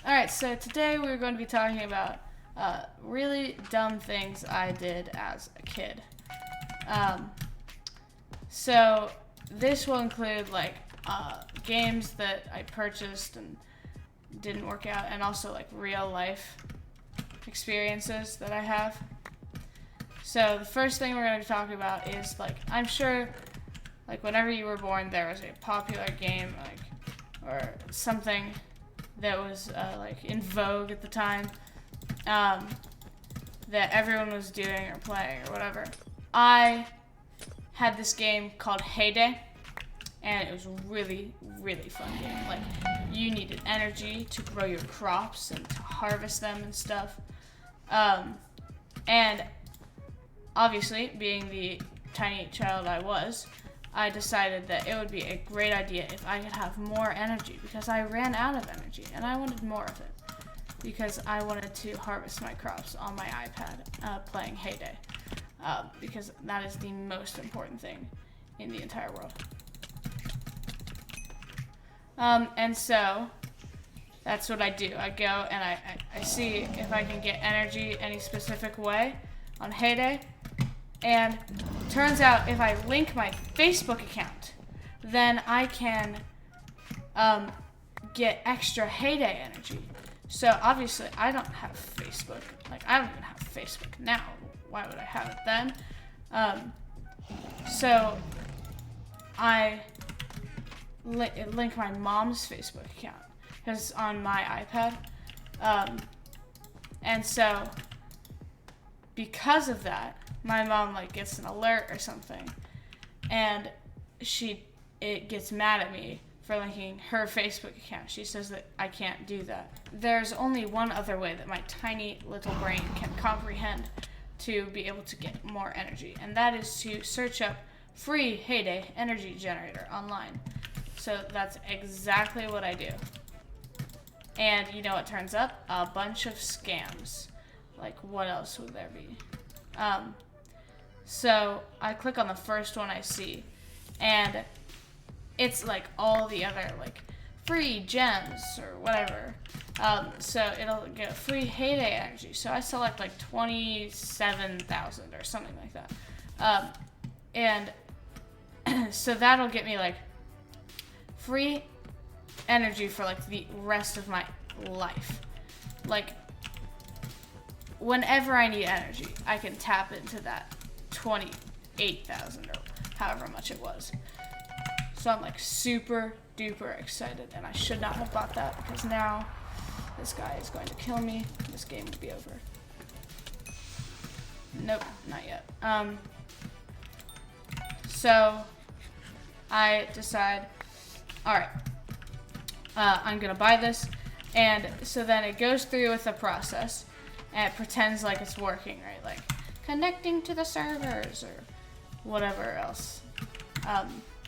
Alright, so today we're going to be talking about really dumb things I did as a kid. So this will include games that I purchased and didn't work out, and also real life experiences that I have. So the first thing we're going to be talking about is I'm sure whenever you were born there was a popular game or something that was in vogue at the time, that everyone was doing or playing or whatever. I had this game called Heyday, and it was really, really fun game. You needed energy to grow your crops and to harvest them and stuff. And obviously, being the tiny child I was, I decided that it would be a great idea if I could have more energy, because I ran out of energy and I wanted more of it, because I wanted to harvest my crops on my iPad playing Heyday, because that is the most important thing in the entire world. And so that's what I do. I go and I see if I can get energy any specific way on Heyday. And turns out if I link my Facebook account, then I can get extra Heyday energy. So obviously I don't have Facebook. I don't even have Facebook now. Why would I have it then? So I link my mom's Facebook account because it's on my iPad. And so because of that, my mom gets an alert or something, and it gets mad at me for linking her Facebook account. She says that I can't do that. There's only one other way that my tiny little brain can comprehend to be able to get more energy, and that is to search up free Heyday energy generator online. So that's exactly what I do. And you know what turns up? A bunch of scams. What else would there be? So I click on the first one I see, and it's all the other free gems or whatever. So it'll get free Heyday energy. So I select 27,000 or something like that. And so that'll get me free energy for the rest of my life. Whenever I need energy, I can tap into that 28,000 or however much it was. So I'm super duper excited, and I should not have bought that because now this guy is going to kill me. This game will be over. Nope, not yet. So I decide, alright, I'm gonna buy this, and so then it goes through with the process, and it pretends like it's working, right? Connecting to the servers or whatever else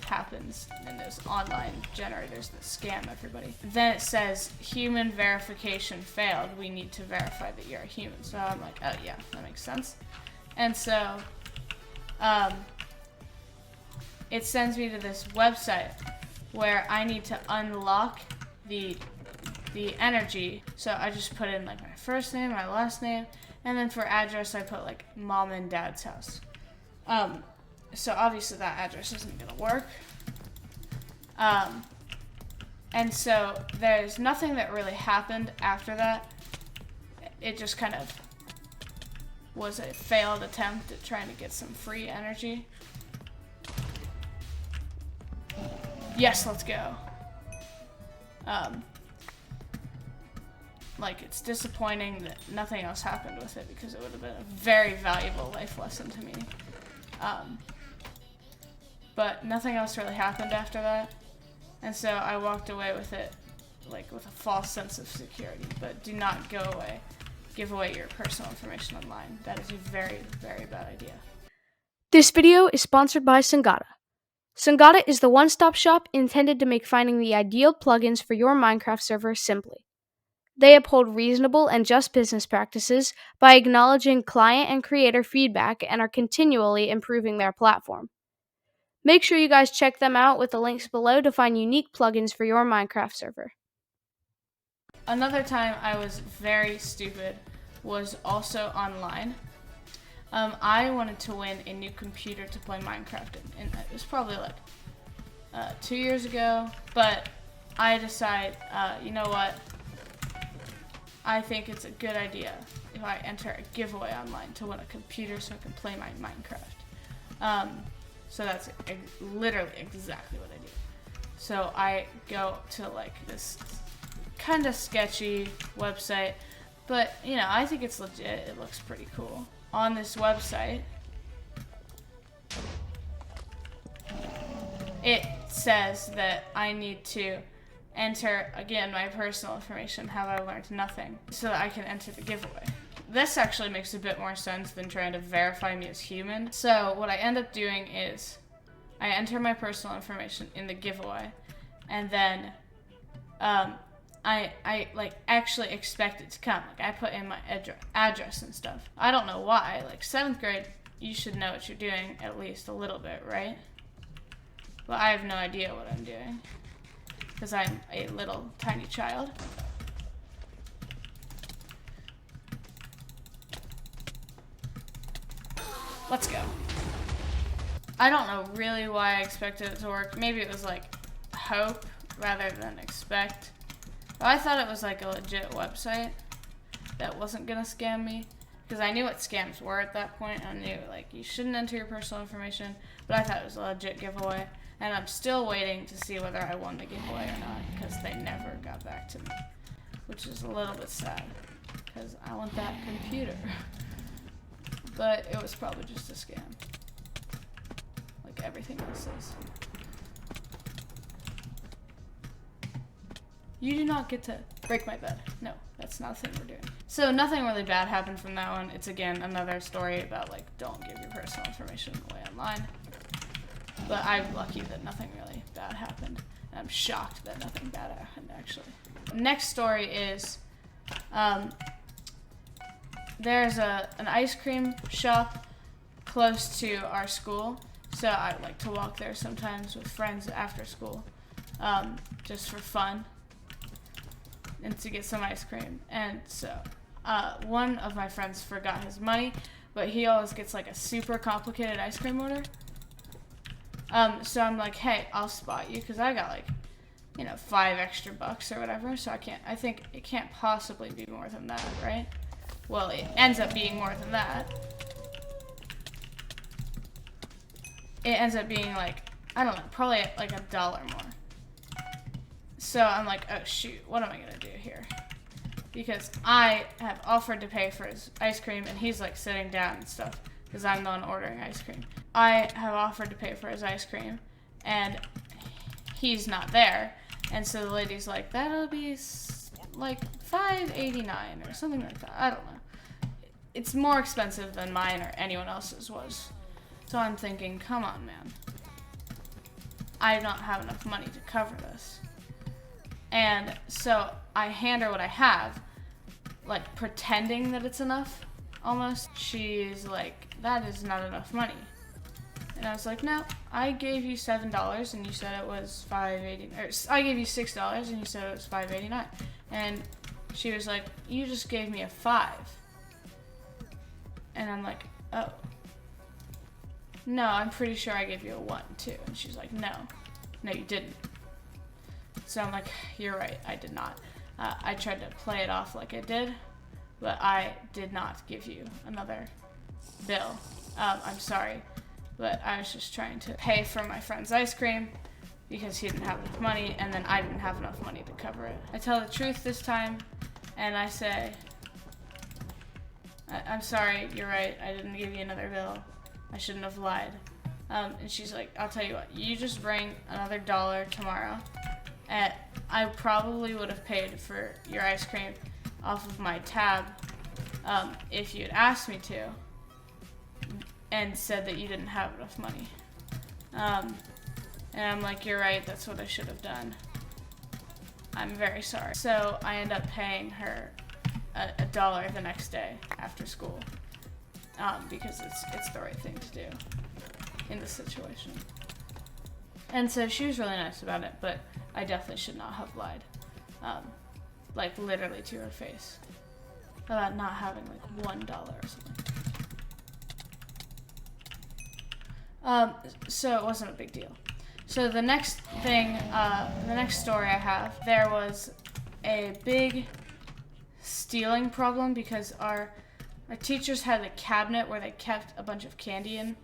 happens in those online generators that scam everybody. Then it says human verification failed. We need to verify that you're a human. So I'm like, oh yeah, that makes sense. And so it sends me to this website where I need to unlock the energy. So I just put in my first name, my last name, and then for address I put mom and dad's house. So obviously that address isn't gonna work. And so there's nothing that really happened after that. It just kind of was a failed attempt at trying to get some free energy. Yes, let's go. It's disappointing that nothing else happened with it, because it would have been a very valuable life lesson to me. But nothing else really happened after that. And so I walked away with it, with a false sense of security. But do not give away your personal information online. That is a very, very bad idea. This video is sponsored by Songoda. Songoda is the one-stop shop intended to make finding the ideal plugins for your Minecraft server simply. They uphold reasonable and just business practices by acknowledging client and creator feedback and are continually improving their platform. Make sure you guys check them out with the links below to find unique plugins for your Minecraft server. Another time I was very stupid was also online. I wanted to win a new computer to play Minecraft in, and it was probably like 2 years ago, but I decided, you know what, I think it's a good idea if I enter a giveaway online to win a computer so I can play my Minecraft. So that's literally exactly what I did. So I go to like this kind of sketchy website, but you know, I think it's legit. It looks pretty cool. On this website, it says that I need to enter, again, my personal information, have I learned nothing, so that I can enter the giveaway. This actually makes a bit more sense than trying to verify me as human. So what I end up doing is I enter my personal information in the giveaway, and then I like actually expect it to come. Like I put in my address and stuff. I don't know why. Like 7th grade, you should know what you're doing at least a little bit, right? But I have no idea what I'm doing because I'm a little tiny child. Let's go. I don't know really why I expected it to work. Maybe it was like hope rather than expect. But I thought it was like a legit website that wasn't gonna scam me, because I knew what scams were at that point. I knew like you shouldn't enter your personal information, but I thought it was a legit giveaway. And I'm still waiting to see whether I won the giveaway or not, because they never got back to me, which is a little bit sad, because I want that computer. But it was probably just a scam, like everything else is. You do not get to break my bed. No, that's not a thing we're doing. So nothing really bad happened from that one. It's again another story about like don't give your personal information away online. But I'm lucky that nothing really bad happened. And I'm shocked that nothing bad happened actually. Next story is there's an ice cream shop close to our school. So I like to walk there sometimes with friends after school, just for fun and to get some ice cream. And so one of my friends forgot his money, but he always gets like a super complicated ice cream order. So I'm like, hey, I'll spot you because I got like, you know, $5 extra or whatever. So I think it can't possibly be more than that, right? Well, it ends up being more than that. It ends up being like, I don't know, probably like $1 more. So I'm like, oh shoot, what am I gonna do here? Because I have offered to pay for his ice cream and he's like sitting down and stuff because I'm the one ordering ice cream. I have offered to pay for his ice cream and he's not there. And so the lady's like, that'll be like $5.89 or something like that. I don't know. It's more expensive than mine or anyone else's was. So I'm thinking, come on, man. I don't have enough money to cover this. And so I hand her what I have, like pretending that it's enough, almost. She's like, that is not enough money. And I was like, no, I gave you $7 and you said it was $5.89. Or I gave you $6 and you said it was $5.89. And she was like, you just gave me a $5. And I'm like, oh. No, I'm pretty sure I gave you a $1 too. And she's like, no, you didn't. So I'm like, you're right, I did not. I tried to play it off like I did, but I did not give you another bill. I'm sorry, but I was just trying to pay for my friend's ice cream because he didn't have enough money, and then I didn't have enough money to cover it. I tell the truth this time, and I say, I'm sorry, you're right, I didn't give you another bill. I shouldn't have lied. And she's like, I'll tell you what, you just bring another $1 tomorrow, and I probably would have paid for your ice cream off of my tab if you had asked me to and said that you didn't have enough money. And I'm like, you're right, that's what I should have done. I'm very sorry. So I end up paying her $1 the next day after school because it's the right thing to do in this situation. And so she was really nice about it, but I definitely should not have lied. like literally to her face about not having like $1 or something. So it wasn't a big deal. So the next thing, the next story I have, there was a big stealing problem because our teachers had a cabinet where they kept a bunch of candy in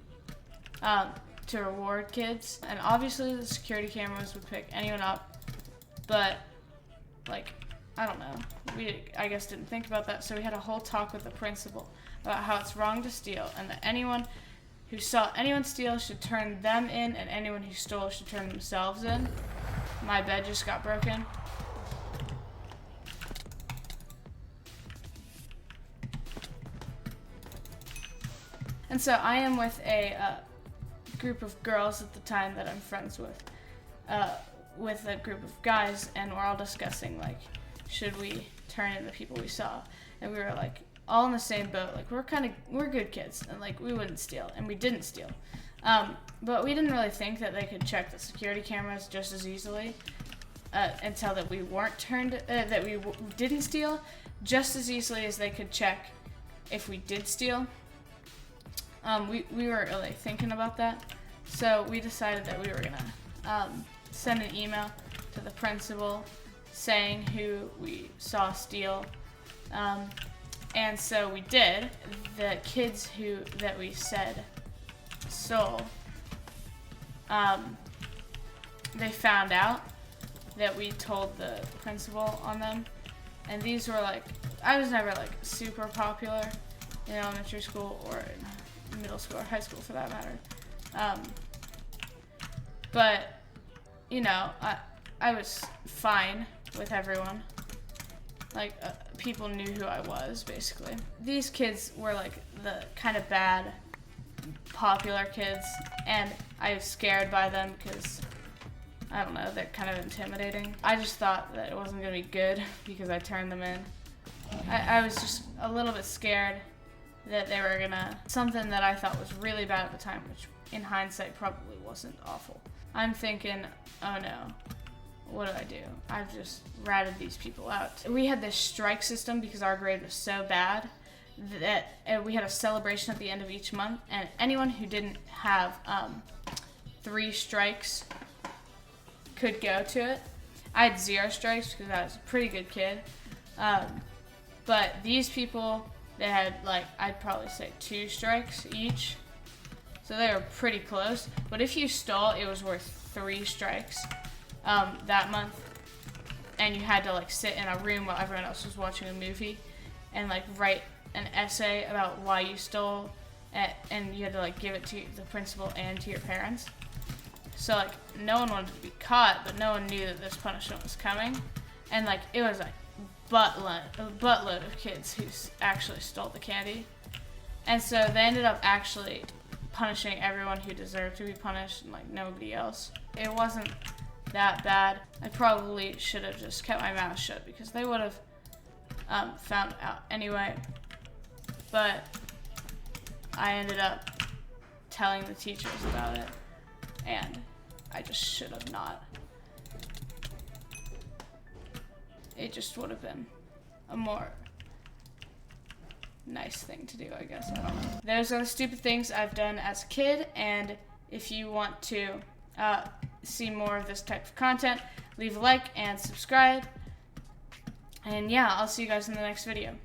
to reward kids. And obviously the security cameras would pick anyone up, but like, I don't know, I guess didn't think about that. So we had a whole talk with the principal about how it's wrong to steal and that anyone who saw anyone steal should turn them in and anyone who stole should turn themselves in. My bed just got broken. And so I am with a group of girls at the time that I'm friends with a group of guys, and we're all discussing, like, should we turn in the people we saw? And we were like all in the same boat, like we're good kids, and like we wouldn't steal, and we didn't steal. But we didn't really think that they could check the security cameras just as easily until that we weren't that we didn't steal just as easily as they could check if we did steal. We weren't really thinking about that, so we decided that we were gonna send an email to the principal saying who we saw steal, and so we did. The kids that we said stole, they found out that we told the principal on them, and these were like, I was never like super popular in elementary school or in middle school or high school for that matter, but you know, I was fine with everyone. Like, people knew who I was, basically. These kids were like the kind of bad, popular kids, and I was scared by them because, I don't know, they're kind of intimidating. I just thought that it wasn't gonna be good because I turned them in. I was just a little bit scared that they were gonna, something that I thought was really bad at the time, which in hindsight probably wasn't awful. I'm thinking, oh no, what do I do? I've just ratted these people out. We had this strike system because our grade was so bad that we had a celebration at the end of each month, and anyone who didn't have 3 strikes could go to it. I had 0 strikes because I was a pretty good kid, but these people, they had like, I'd probably say 2 strikes each. So they were pretty close, but if you stole, it was worth 3 strikes that month, and you had to like sit in a room while everyone else was watching a movie and like write an essay about why you stole, and you had to like give it to the principal and to your parents. So like no one wanted to be caught, but no one knew that this punishment was coming, and like it was like a buttload of kids who actually stole the candy, and so they ended up actually punishing everyone who deserved to be punished and like nobody else. It wasn't that bad. I probably should have just kept my mouth shut because they would have found out anyway, but I ended up telling the teachers about it, and I just should have not. It just would have been a more nice thing to do, I guess. I don't know. Those are the stupid things I've done as a kid, and if you want to see more of this type of content, leave a like and subscribe. And yeah, I'll see you guys in the next video.